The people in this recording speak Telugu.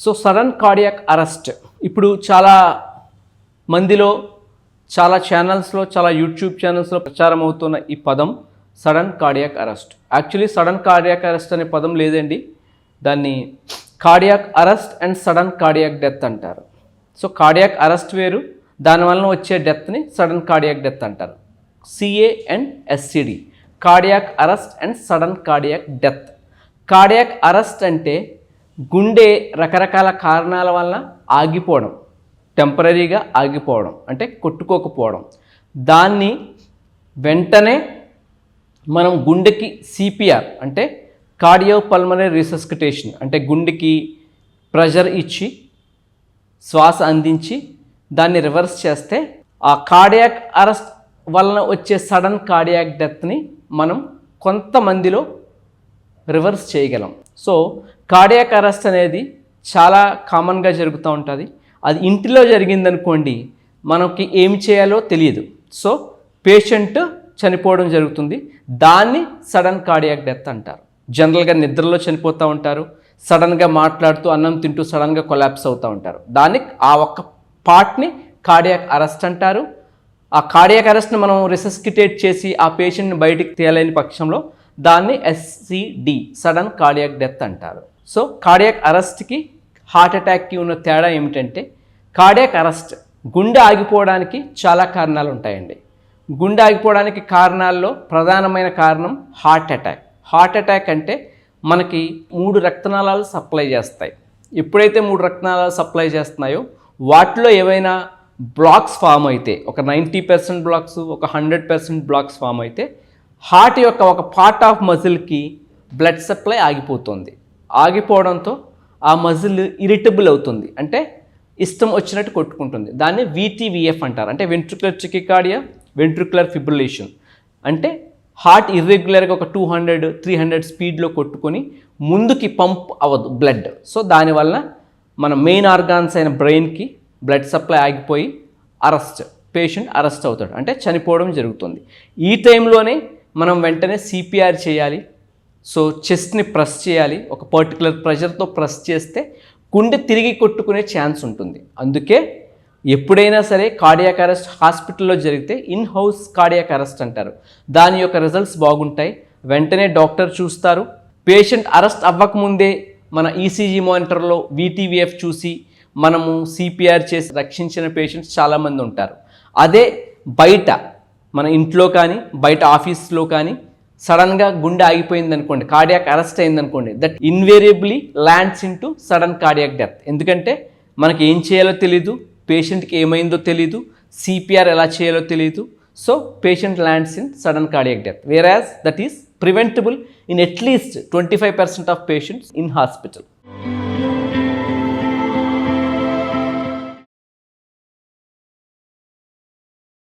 సో సడన్ కార్డియాక్ అరెస్ట్ ఇప్పుడు చాలా మందిలో, చాలా ఛానల్స్లో, చాలా యూట్యూబ్ ఛానల్స్లో ప్రచారం అవుతున్న ఈ పదం sudden cardiac arrest. Actually sudden cardiac arrest అనే పదం లేదండి, దాన్ని cardiac arrest and sudden cardiac death అంటారు. సో కార్డియాక్ అరెస్ట్ వేరు, దానివల్ల వచ్చే డెత్ని సడన్ కార్డియాక్ డెత్ అంటారు. CANSCD, cardiac arrest and sudden cardiac death. Cardiac arrest అంటే గుండె రకరకాల కారణాల వల్ల ఆగిపోవడం, టెంపరీగా ఆగిపోవడం అంటే కొట్టుకోకపోవడం. దాన్ని వెంటనే మనం గుండెకి CPR అంటే కార్డియోపల్మనరీ రిసస్సిటేషన్ అంటే గుండెకి ప్రెషర్ ఇచ్చి శ్వాస అందించి దాన్ని రివర్స్ చేస్తే ఆ కార్డియాక్ అరెస్ట్ వలన వచ్చే సడన్ కార్డియాక్ డెత్ని మనం కొంతమందిలో రివర్స్ చేయగలం. సో కార్డియాక్ అరెస్ట్ అనేది చాలా కామన్గా జరుగుతూ ఉంటుంది. అది ఇంటిలో జరిగిందనుకోండి, మనకి ఏమి చేయాలో తెలియదు. సో పేషెంట్ చనిపోవడం జరుగుతుంది. దాన్ని సడన్ కార్డియాక్ డెత్ అంటారు. జనరల్గా నిద్రలో చనిపోతూ ఉంటారు, సడన్గా మాట్లాడుతూ అన్నం తింటూ సడన్గా కొలాప్స్ అవుతూ ఉంటారు. దాన్ని ఆ ఒక్క పార్ట్ని కార్డియాక్ అరెస్ట్ అంటారు. ఆ కార్డియాక్ అరెస్ట్ని మనం రిసస్కిటేట్ చేసి ఆ పేషెంట్ని బయటికి తేలేని పక్షంలో దాన్ని SCD సడన్ కార్డియాక్ డెత్ అంటారు. సో కార్డియాక్ అరెస్ట్కి హార్ట్ అటాక్కి ఉన్న తేడా ఏమిటంటే, కార్డియాక్ అరెస్ట్ గుండె ఆగిపోవడానికి చాలా కారణాలు ఉంటాయండి. గుండె ఆగిపోవడానికి కారణాల్లో ప్రధానమైన కారణం హార్ట్ అటాక్. హార్ట్ అటాక్ అంటే మనకి 3 రక్తనాళాలు సప్లై చేస్తాయి. ఎప్పుడైతే 3 రక్తనాళాలు సప్లై చేస్తున్నాయో వాటిలో ఏవైనా బ్లాక్స్ ఫామ్ అయితే, ఒక 90% బ్లాక్స్, ఒక 100% బ్లాక్స్ ఫామ్ అయితే హార్ట్ యొక్క ఒక పార్ట్ ఆఫ్ మజిల్కి బ్లడ్ సప్లై ఆగిపోతుంది. ఆగిపోవడంతో ఆ మజిల్ ఇరిటబుల్ అవుతుంది, అంటే ఇష్టం వచ్చినట్టు కొట్టుకుంటుంది. దాన్ని VTVF అంటారు, అంటే వెంట్రుకులర్ టెకికార్డియా, వెంట్రుకులర్ ఫిబ్రిలేషన్. అంటే హార్ట్ ఇర్రెగ్యులర్గా ఒక 200-300 స్పీడ్లో కొట్టుకొని ముందుకి పంప్ అవ్వదు బ్లడ్. సో దానివల్ల మన మెయిన్ ఆర్గాన్స్ అయిన బ్రెయిన్కి బ్లడ్ సప్లై ఆగిపోయి పేషెంట్ అరెస్ట్ అవుతాడు, అంటే చనిపోవడం జరుగుతుంది. ఈ టైంలోనే మనం వెంటనే CPR చేయాలి. సో చెస్ట్ని ప్రెస్ చేయాలి, ఒక పర్టికులర్ ప్రెషర్తో ప్రెస్ చేస్తే గుండె తిరిగి కొట్టుకునే ఛాన్స్ ఉంటుంది. అందుకే ఎప్పుడైనా సరే కార్డియాక్ అరెస్ట్ హాస్పిటల్లో జరిగితే ఇన్ హౌస్ కార్డియాక్ అరెస్ట్ అంటారు. దాని యొక్క రిజల్ట్స్ బాగుంటాయి, వెంటనే డాక్టర్ చూస్తారు. పేషెంట్ అరెస్ట్ అవ్వకముందే మన ECG మానిటర్లో VTVF చూసి మనము CPR చేసి రక్షించిన పేషెంట్స్ చాలామంది ఉంటారు. అదే బయట మన ఇంట్లో కానీ బయట ఆఫీస్లో కానీ సడన్గా గుండె ఆగిపోయింది అనుకోండి, కార్డియాక్ అరెస్ట్ అయింది అనుకోండి, that invariably lands into sudden cardiac death. ఎందుకంటే మనకి ఏం చేయాలో తెలీదు, పేషెంట్కి ఏమైందో తెలీదు, CPR ఎలా చేయాలో తెలీదు. So patient lands in sudden cardiac death, whereas that is preventable in at least 25% of patients in hospital.